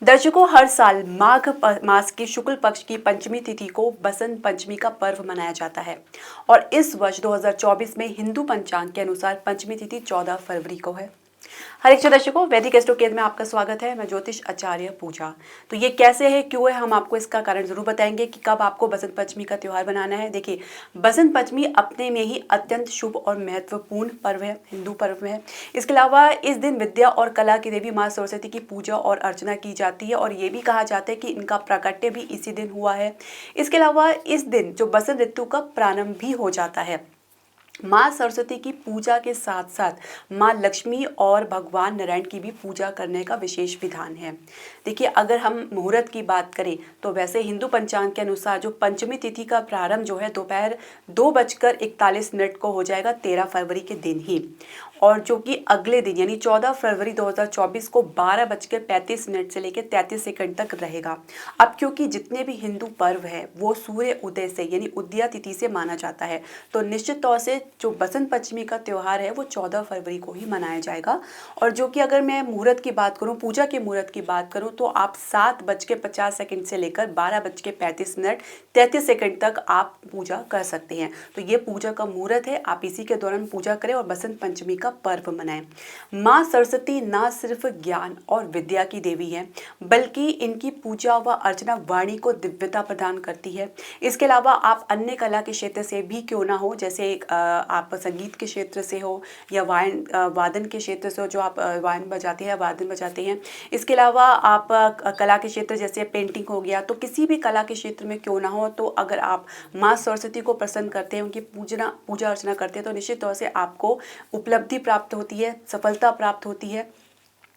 दर्शकों, हर साल माघ मास की शुक्ल पक्ष की पंचमी तिथि को बसंत पंचमी का पर्व मनाया जाता है और इस वर्ष 2024 में हिंदू पंचांग के अनुसार पंचमी तिथि 14 फरवरी को है। हरे दर्शकों, वैदिक एस्ट्रो केयर में आपका स्वागत है। मैं ज्योतिष आचार्य पूजा। तो ये कैसे है, क्यों है, हम आपको इसका कारण जरूर बताएंगे कि कब आपको बसंत पंचमी का त्योहार बनाना है। देखिए, बसंत पंचमी अपने में ही अत्यंत शुभ और महत्वपूर्ण पर्व है, हिंदू पर्व है। इसके अलावा इस दिन विद्या और कला की देवी माँ सरस्वती की पूजा और अर्चना की जाती है और ये भी कहा जाता है कि इनका प्राकट्य भी इसी दिन हुआ है। इसके अलावा इस दिन जो बसंत ऋतु का प्रारंभ भी हो जाता है। माँ सरस्वती की पूजा के साथ साथ माँ लक्ष्मी और भगवान नारायण की भी पूजा करने का विशेष विधान है। देखिए, अगर हम मुहूर्त की बात करें तो वैसे हिंदू पंचांग के अनुसार जो पंचमी तिथि का प्रारंभ जो है दोपहर 2:41 को हो जाएगा 13 फरवरी के दिन ही, और जो कि अगले दिन यानी 14 फरवरी 2024 को 12:35 से लेकर 33 सेकंड तक रहेगा। अब क्योंकि जितने भी हिंदू पर्व है वो सूर्य उदय से यानी उदया तिथि से माना जाता है, तो निश्चित तौर से जो बसंत पंचमी का त्यौहार है वो 14 फरवरी को ही मनाया जाएगा। और जो कि अगर मैं मुहूर्त की बात करूं, पूजा के मुहूर्त की बात करूं, तो आप 7:50 से लेकर 12:35 33 सेकंड तक आप पूजा कर सकते हैं। तो ये पूजा का मुहूर्त है, आप इसी के दौरान पूजा करें और बसंत पंचमी का पर्व मनाएं। माँ सरस्वती ना सिर्फ ज्ञान और विद्या की देवी है, बल्कि इनकी पूजा व अर्चना वाणी को दिव्यता प्रदान करती है। इसके अलावा आप अन्य कला के क्षेत्र से भी क्यों ना हो, जैसे आप संगीत के क्षेत्र से हो या वादन के क्षेत्र से हो, जो आप वायन बजाते हैं, वादन बजाते हैं। इसके अलावा आप कला के क्षेत्र जैसे पेंटिंग हो गया, तो किसी भी कला के क्षेत्र में क्यों ना हो, तो अगर आप माँ सरस्वती को प्रसन्न करते हैं, उनकी पूजा अर्चना करते हैं, तो निश्चित तौर से आपको उपलब्धि प्राप्त होती है, सफलता प्राप्त होती है।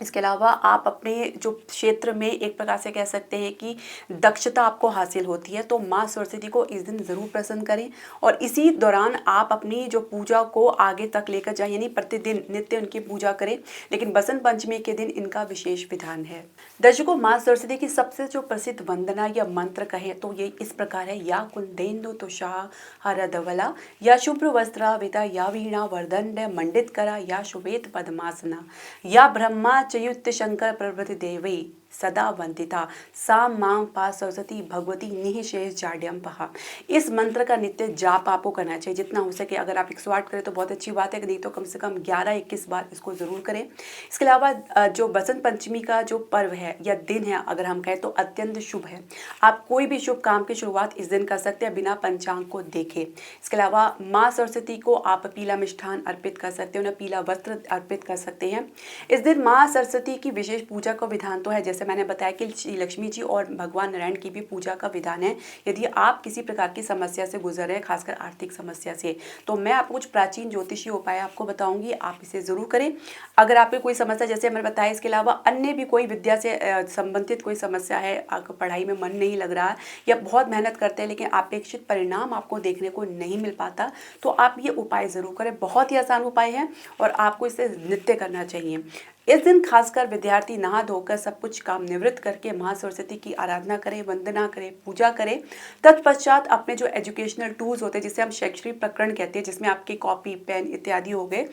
इसके अलावा आप अपने जो क्षेत्र में एक प्रकार से कह सकते हैं कि दक्षता आपको हासिल होती है। तो माँ सरस्वती को इस दिन ज़रूर प्रसन्न करें और इसी दौरान आप अपनी जो पूजा को आगे तक लेकर जाएं, यानी प्रतिदिन नित्य उनकी पूजा करें। लेकिन बसंत पंचमी के दिन इनका विशेष विधान है। दर्शकों, माँ सरस्वती की सबसे जो प्रसिद्ध वंदना या मंत्र कहे तो ये इस प्रकार है: या कुंदेन्दु तुषार हरधवला, या शुभ्र वस्त्राविता, या वीणा वर्धन मंडित करा, या शुभेत पद्मासना, या ब्रह्मा चयुक्त शंकर प्रभृति देवी सदा वंदिता, सा मां पा सरस्वती भगवती निःशेष जाड्यम पहा। इस मंत्र का नित्य जाप आपको करना चाहिए, जितना हो सके। अगर आप 108 करें तो बहुत अच्छी बात है, नहीं तो कम से कम 11-21 बार इसको ज़रूर करें। इसके अलावा जो बसंत पंचमी का जो पर्व है या दिन है, अगर हम कहें तो अत्यंत शुभ है। आप कोई भी शुभ काम की शुरुआत इस दिन कर सकते हैं बिना पंचांग को देखे। इसके अलावा माँ सरस्वती को आप पीला मिष्ठान अर्पित कर सकते हैं, उन्हें पीला वस्त्र अर्पित कर सकते हैं। इस दिन माँ सरस्वती की विशेष पूजा का विधान तो है, जैसे मैंने बताया कि श्री लक्ष्मी जी और भगवान नारायण की भी पूजा का विधान है। यदि आप किसी प्रकार की समस्या से गुजर रहे हैं, खासकर आर्थिक समस्या से, तो मैं आपको कुछ प्राचीन ज्योतिषीय उपाय आपको बताऊंगी, आप इसे जरूर करें। अगर आपकी कोई समस्या, जैसे मैंने बताया, इसके अलावा अन्य भी कोई विद्या से संबंधित कोई समस्या है, आपको पढ़ाई में मन नहीं लग रहा है या बहुत मेहनत करते हैं लेकिन अपेक्षित परिणाम आपको देखने को नहीं मिल पाता, तो आप ये उपाय जरूर करें। बहुत ही आसान उपाय है और आपको इसे नित्य करना चाहिए। इस दिन खासकर विद्यार्थी नहा धोकर सब कुछ काम निवृत्त करके माँ सरस्वती की आराधना करें, वंदना करें, पूजा करें। तत्पश्चात अपने जो एजुकेशनल टूल्स होते हैं, जिसे हम शैक्षणिक प्रकरण कहते हैं, जिसमें आपके कॉपी, पेन इत्यादि हो गए,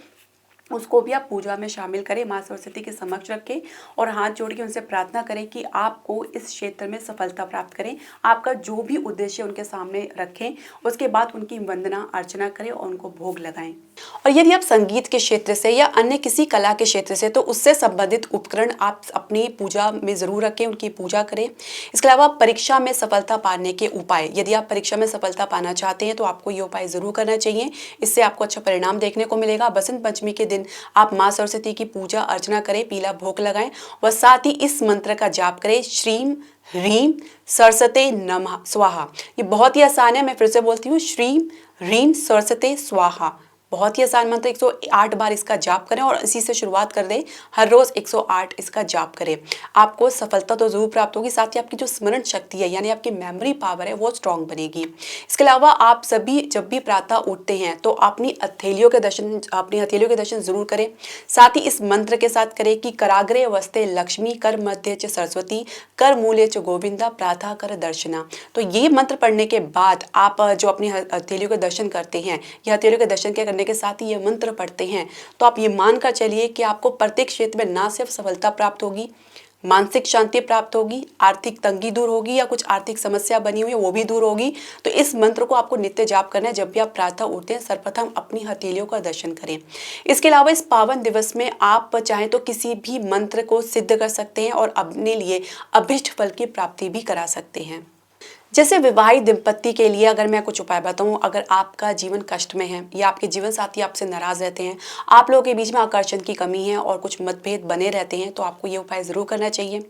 उसको भी आप पूजा में शामिल करें, माँ सरस्वती के समक्ष रखें और हाथ जोड़ के उनसे प्रार्थना करें कि आपको इस क्षेत्र में सफलता प्राप्त करें। आपका जो भी उद्देश्य उनके सामने रखें, उसके बाद उनकी वंदना अर्चना करें और उनको भोग लगाएं। और यदि आप संगीत के क्षेत्र से या अन्य किसी कला के क्षेत्र से, तो उससे संबंधित उपकरण आप अपनी पूजा में ज़रूर रखें, उनकी पूजा करें। इसके अलावा परीक्षा में सफलता पाने के उपाय, यदि आप परीक्षा में सफलता पाना चाहते हैं तो आपको ये उपाय ज़रूर करना चाहिए, इससे आपको अच्छा परिणाम देखने को मिलेगा। बसंत पंचमी के दिन आप माँ सरस्वती की पूजा अर्चना करें, पीला भोग लगाएं और साथ ही इस मंत्र का जाप करें: श्रीम ह्रीम सरस्वते नमः स्वाहा। ये बहुत ही आसान है, मैं फिर से बोलती हूँ: श्रीम ह्रीम सरस्वते स्वाहा। बहुत ही आसान मंत्र, 108 बार इसका जाप करें और इसी से शुरुआत कर दें। हर रोज 108 इसका जाप करें, आपको सफलता तो जरूर प्राप्त होगी, साथ ही आपकी जो स्मरण शक्ति है यानी आपकी मेमोरी पावर है वो स्ट्रांग बनेगी। इसके अलावा आप सभी जब भी प्रातः उठते हैं तो अपनी हथेलियों के दर्शन जरूर करें। साथ ही इस मंत्र के साथ करें कि कराग्रे वस्ते लक्ष्मी, कर मध्य च सरस्वती, कर मूल्य च गोविंदा, प्रातः कर दर्शना। तो ये मंत्र पढ़ने के बाद आप जो अपनी हथेलियों के दर्शन करते हैं या हथेलियों के दर्शन करने के साथ ही ये मंत्र पढ़ते हैं, तो आप ये मानकर चलिए कि आपको प्रत्येक क्षेत्र में ना सिर्फ सफलता प्राप्त होगी, मानसिक शांति प्राप्त होगी, आर्थिक तंगी दूर होगी या कुछ आर्थिक समस्या बनी हुई है वो भी दूर होगी। तो इस मंत्र को आपको नित्य जाप करना है। जब भी आप प्रातः उठते हैं सर्वप्रथम अपनी हथेलियों का दर्शन करें। इसके अलावा इस पावन दिवस में आप चाहें तो किसी भी मंत्र को सिद्ध कर सकते हैं और अपने लिए अभिष्ट फल की प्राप्ति भी करा सकते हैं। जैसे विवाहित दंपत्ति के लिए अगर मैं कुछ उपाय बताऊं, अगर आपका जीवन कष्ट में है या आपके जीवन साथी आपसे नाराज रहते हैं, आप लोगों के बीच में आकर्षण की कमी है और कुछ मतभेद बने रहते हैं, तो आपको ये उपाय जरूर करना चाहिए।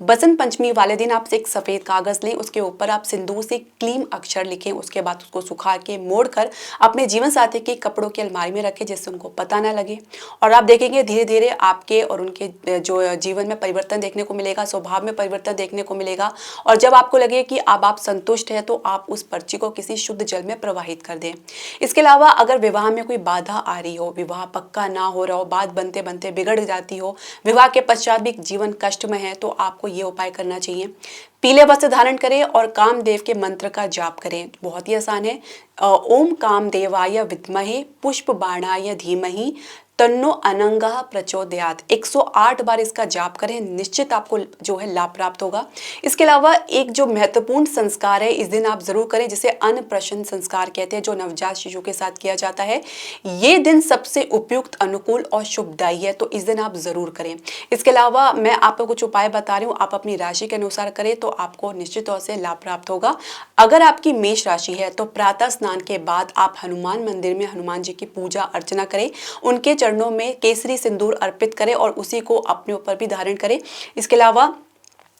बसंत पंचमी वाले दिन आप एक सफेद कागज लें, उसके ऊपर आप सिंदूर से क्लीम अक्षर लिखें, उसके बाद उसको सुखा के मोड़कर अपने जीवन साथी के कपड़ों की अलमारी में रखें जिससे उनको पता ना लगे। और आप देखेंगे धीरे धीरे आपके और उनके जो जीवन में परिवर्तन देखने को मिलेगा, स्वभाव में परिवर्तन देखने को मिलेगा। और जब आपको लगे कि अब आप संतुष्ट हैं तो आप उस पर्ची को किसी शुद्ध जल में प्रवाहित कर दें। इसके अलावा अगर विवाह में कोई बाधा आ रही हो, विवाह पक्का ना हो रहा हो, बात बनते बनते बिगड़ जाती हो, विवाह के पश्चात भी जीवन कष्ट में है, तो आपको ये उपाय करना चाहिए। पीले वस्त्र धारण करें और कामदेव के मंत्र का जाप करें। बहुत ही आसान है। ओम कामदेवाय विद्महे पुष्प बाणाय धीमहि तन्नो अनंगः प्रचोदयात्। 108 बार इसका जाप करें, निश्चित आपको जो है लाभ प्राप्त होगा। इसके अलावा एक जो महत्वपूर्ण संस्कार है इस दिन आप जरूर करें, जिसे अन्नप्राशन संस्कार कहते हैं, जो नवजात शिशु के साथ किया जाता है। ये दिन सबसे उपयुक्त, अनुकूल और शुभदायी है, तो इस दिन आप जरूर करें। इसके अलावा मैं आपको कुछ उपाय बता रही हूँ, आप अपनी राशि के अनुसार करें तो आपको निश्चित तौर से लाभ प्राप्त होगा। अगर आपकी मेष राशि है तो प्रातः स्नान के बाद आप हनुमान मंदिर में हनुमान जी की पूजा अर्चना करें, उनके चरणों में केसरी सिंदूर अर्पित करें और उसी को अपने ऊपर भी धारण करें। इसके अलावा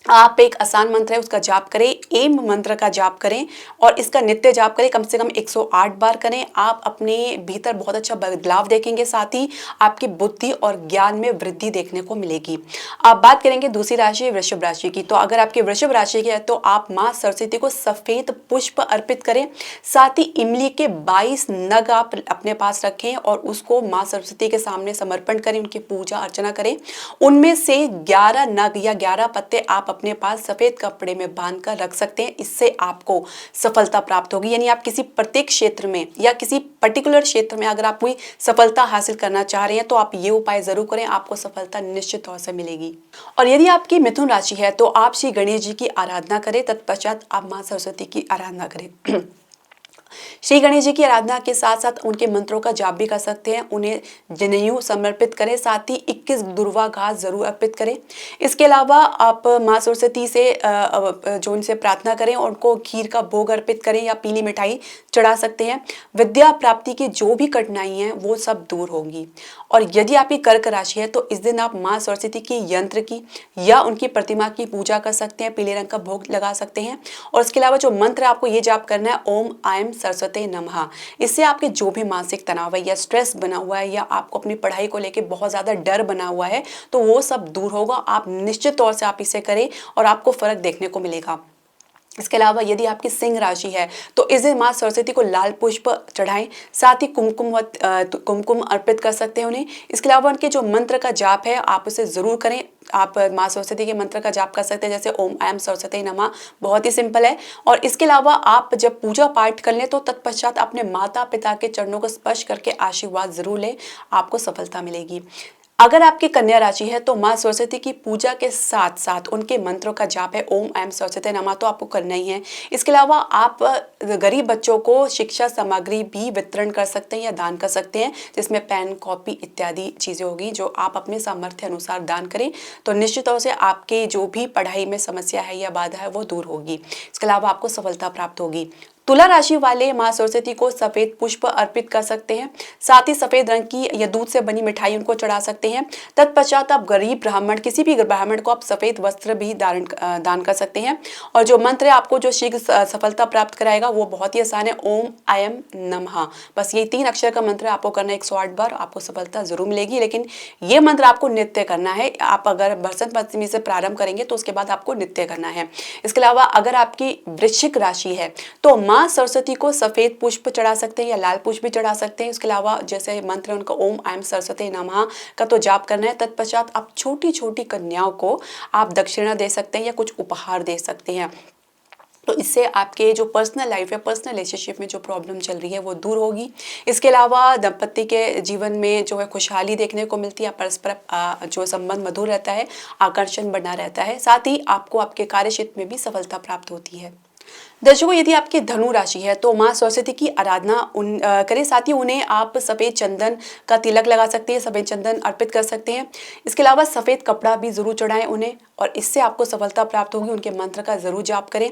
आप एक आसान मंत्र है उसका जाप करें, एम मंत्र का जाप करें और इसका नित्य जाप करें, कम से कम 108 बार करें। आप अपने भीतर बहुत अच्छा बदलाव देखेंगे, साथ ही आपकी बुद्धि और ज्ञान में वृद्धि देखने को मिलेगी। अब बात करेंगे दूसरी राशि वृषभ राशि की। तो अगर आपकी वृषभ राशि की है तो आप माँ सरस्वती को सफेद पुष्प अर्पित करें, साथ ही इमली के 22 नग आप अपने पास रखें और उसको माँ सरस्वती के सामने समर्पण करें, उनकी पूजा अर्चना करें। उनमें से 11 नग या 11 पत्ते आप अपने पास सफेद कपड़े में बांध कर रख सकते हैं। इससे आपको सफलता प्राप्त होगी। यानी आप किसी प्रत्येक क्षेत्र में या किसी पर्टिकुलर क्षेत्र में अगर आप कोई सफलता हासिल करना चाह रहे हैं तो आप ये उपाय जरूर करें, आपको सफलता निश्चित तौर से मिलेगी। और यदि आपकी मिथुन राशि है तो आप श्री गणेश जी की आराधना करें, तत्पश्चात आप मां सरस्वती की आराधना करें। श्री गणेश जी की आराधना के साथ साथ उनके मंत्रों का जाप भी कर सकते हैं। उन्हें जनेऊ समर्पित करें, साथ ही 21 दुर्वा घास जरूर अर्पित करें। इसके अलावा आप माँ सरस्वती से जो उनसे प्रार्थना करें और उनको खीर का भोग अर्पित करें या पीली मिठाई चढ़ा सकते हैं। विद्या प्राप्ति की जो भी कठिनाई हैं वो सब दूर होंगी। और यदि आपकी कर्क राशि है तो इस दिन आप माँ सरस्वती की यंत्र की या उनकी प्रतिमा की पूजा कर सकते हैं, पीले रंग का भोग लगा सकते हैं। और इसके अलावा जो मंत्र आपको ये जाप करना है, ओम आयम सरस्वती नमः। इससे आपके जो भी मानसिक तनाव है या स्ट्रेस बना हुआ है या आपको अपनी पढ़ाई को लेकर बहुत ज्यादा डर बना हुआ है तो वो सब दूर होगा। आप निश्चित तौर से आप इसे करें और आपको फर्क देखने को मिलेगा। इसके अलावा यदि आपकी सिंह राशि है तो इस दिन माँ सरस्वती को लाल पुष्प चढ़ाएं, साथ ही कुमकुम अर्पित कर सकते हैं उन्हें। इसके अलावा उनके जो मंत्र का जाप है आप उसे जरूर करें। आप माँ सरस्वती के मंत्र का जाप कर सकते हैं, जैसे ओम ऐम सरस्वती नमः, बहुत ही सिंपल है। और इसके अलावा आप जब पूजा पाठ कर लें तो तत्पश्चात अपने माता पिता के चरणों को स्पर्श करके आशीर्वाद जरूर लें, आपको सफलता मिलेगी। अगर आपकी कन्या राशि है तो माँ सरस्वती की पूजा के साथ साथ उनके मंत्रों का जाप है ओम ऐम सरस्वती नमः, तो आपको करना ही है। इसके अलावा आप गरीब बच्चों को शिक्षा सामग्री भी वितरण कर सकते हैं या दान कर सकते हैं, जिसमें पेन कॉपी इत्यादि चीज़ें होगी जो आप अपने सामर्थ्य अनुसार दान करें तो निश्चित तौर से आपके जो भी पढ़ाई में समस्या है या बाधा है वो दूर होगी। इसके अलावा आपको सफलता प्राप्त होगी। तुला राशि वाले माँ सरस्वती को सफेद पुष्प अर्पित कर सकते हैं, साथ ही सफेद रंग की या दूध से बनी मिठाई उनको चढ़ा सकते हैं। तत्पश्चात आप गरीब ब्राह्मण, किसी भी ब्राह्मण को आप सफेद वस्त्र भी दान कर सकते हैं। और जो मंत्र है आपको जो शीघ्र सफलता प्राप्त कराएगा वो बहुत ही आसान है, ओम आयम नमः। बस ये 3 अक्षर का मंत्र आपको करना है 108 बार, आपको सफलता जरूर मिलेगी। लेकिन ये मंत्र आपको नित्य करना है। आप अगर बसंत पंचमी से प्रारंभ करेंगे तो उसके बाद आपको नित्य करना है। इसके अलावा अगर आपकी वृश्चिक राशि है तो माँ सरस्वती को सफेद पुष्प चढ़ा सकते हैं या लाल पुष्प भी चढ़ा सकते हैं। इसके अलावा जैसे मंत्र उनका ओम ऐम सरस्वती नमः का तो जाप करना है। तत्पश्चात आप छोटी छोटी कन्याओं को आप दक्षिणा दे सकते हैं या कुछ उपहार दे सकते हैं। तो इससे आपके जो पर्सनल लाइफ है, पर्सनल रिलेशनशिप में जो प्रॉब्लम चल रही है वो दूर होगी। इसके अलावा दंपति के जीवन में जो है खुशहाली देखने को मिलती है, परस्पर जो संबंध मधुर रहता है, आकर्षण बना रहता है। साथ ही आपको आपके कार्य क्षेत्र में भी सफलता प्राप्त होती है। दर्शकों, यदि आपकी धनु राशि है तो माँ सरस्वती की आराधना करें। साथ ही उन्हें आप सफ़ेद चंदन का तिलक लगा सकते हैं, सफ़ेद चंदन अर्पित कर सकते हैं। इसके अलावा सफ़ेद कपड़ा भी ज़रूर चढ़ाएं उन्हें, और इससे आपको सफलता प्राप्त होगी। उनके मंत्र का ज़रूर जाप करें।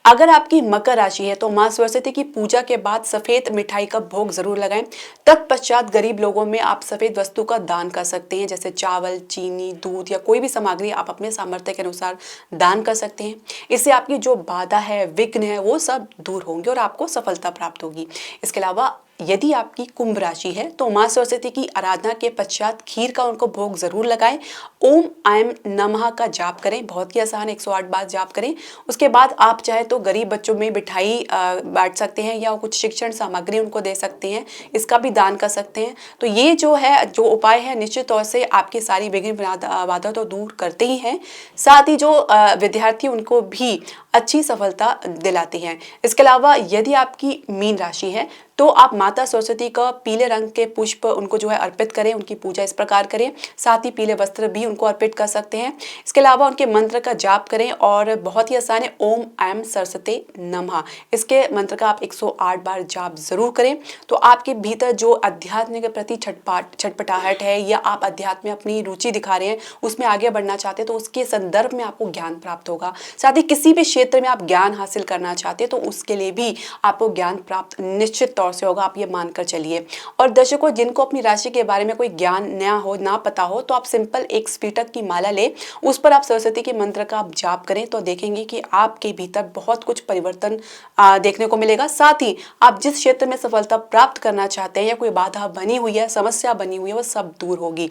अगर आपकी मकर राशि है तो माँ सरस्वती की पूजा के बाद सफ़ेद मिठाई का भोग जरूर लगाएं। तत्पश्चात गरीब लोगों में आप सफ़ेद वस्तु का दान कर सकते हैं, जैसे चावल, चीनी, दूध या कोई भी सामग्री आप अपने सामर्थ्य के अनुसार दान कर सकते हैं। इससे आपकी जो बाधा है, विघ्न है, वो सब दूर होंगे और आपको सफलता प्राप्त होगी। इसके अलावा यदि आपकी कुंभ राशि है तो माँ सरस्वती की आराधना के पश्चात खीर का उनको भोग जरूर लगाएं। ओम ऐं नमः का जाप करें, बहुत ही आसान 108 बार जाप करें। उसके बाद आप चाहे तो गरीब बच्चों में मिठाई बांट सकते हैं या कुछ शिक्षण सामग्री उनको दे सकते हैं, इसका भी दान कर सकते हैं। तो ये जो है, जो उपाय है, निश्चित तौर से आपकी सारी विघ्न बाधा तो दूर करते ही हैं, साथ ही जो विद्यार्थी उनको भी अच्छी सफलता दिलाते हैं। इसके अलावा यदि आपकी मीन राशि है तो आप माता सरस्वती का पीले रंग के पुष्प उनको जो है अर्पित करें, उनकी पूजा इस प्रकार करें। साथ ही पीले वस्त्र भी उनको अर्पित कर सकते हैं। इसके अलावा उनके मंत्र का जाप करें, और बहुत ही आसान है, ओम ऐं सरस्वते नमः, इसके मंत्र का आप 108 बार जाप जरूर करें। तो आपके भीतर जो अध्यात्म के प्रति छटपटाहट है, या आप अध्यात्म में अपनी रुचि दिखा रहे हैं, उसमें आगे बढ़ना चाहते हैं, तो उसके संदर्भ में आपको ज्ञान प्राप्त होगा। साथ ही किसी भी क्षेत्र में आप ज्ञान हासिल करना चाहते हैं तो उसके लिए भी आपको ज्ञान प्राप्त निश्चित तौर से होगा, आप ये मानकर चलिए। और दर्शकों, जिनको अपनी राशि के बारे में कोई ज्ञान ना पता हो तो आप सिंपल एक स्फटिक की माला ले, उस पर आप सरस्वती के मंत्र का आप जाप करें, तो देखेंगे कि आपके भीतर बहुत कुछ परिवर्तन देखने को मिलेगा। साथ ही आप जिस क्षेत्र में सफलता प्राप्त करना चाहते हैं या कोई बाधा बनी हुई है, समस्या बनी हुई है, वो सब दूर होगी।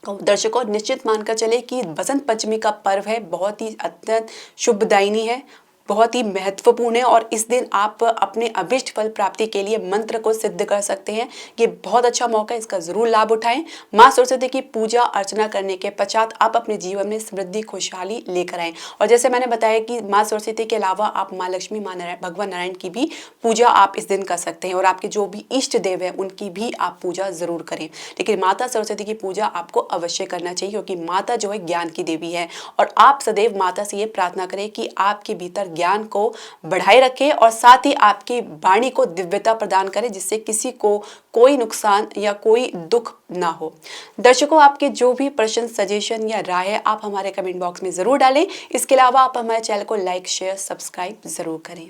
तो दर्शकों, निश्चित मानकर चले कि बसंत पंचमी का पर्व है, बहुत ही अत्यंत शुभदायिनी है, बहुत ही महत्वपूर्ण है, और इस दिन आप अपने अभिष्ट फल प्राप्ति के लिए मंत्र को सिद्ध कर सकते हैं। ये बहुत अच्छा मौका है, इसका जरूर लाभ उठाएं। माँ सरस्वती की पूजा अर्चना करने के पश्चात आप अपने जीवन में समृद्धि, खुशहाली लेकर आएं। और जैसे मैंने बताया कि माँ सरस्वती के अलावा आप माँ लक्ष्मी, माँ भगवान नारायण की भी पूजा आप इस दिन कर सकते हैं, और आपके जो भी इष्ट देव है उनकी भी आप पूजा जरूर करें। लेकिन माता सरस्वती की पूजा आपको अवश्य करना चाहिए, क्योंकि माता जो है ज्ञान की देवी है, और आप सदैव माता से ये प्रार्थना करें कि आपके भीतर ज्ञान को बढ़ाए रखें, और साथ ही आपकी वाणी को दिव्यता प्रदान करें, जिससे किसी को कोई नुकसान या कोई दुख ना हो। दर्शकों, आपके जो भी प्रश्न, सजेशन या राय है, आप हमारे कमेंट बॉक्स में जरूर डालें। इसके अलावा आप हमारे चैनल को लाइक, शेयर, सब्सक्राइब जरूर करें।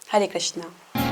हरे कृष्णा।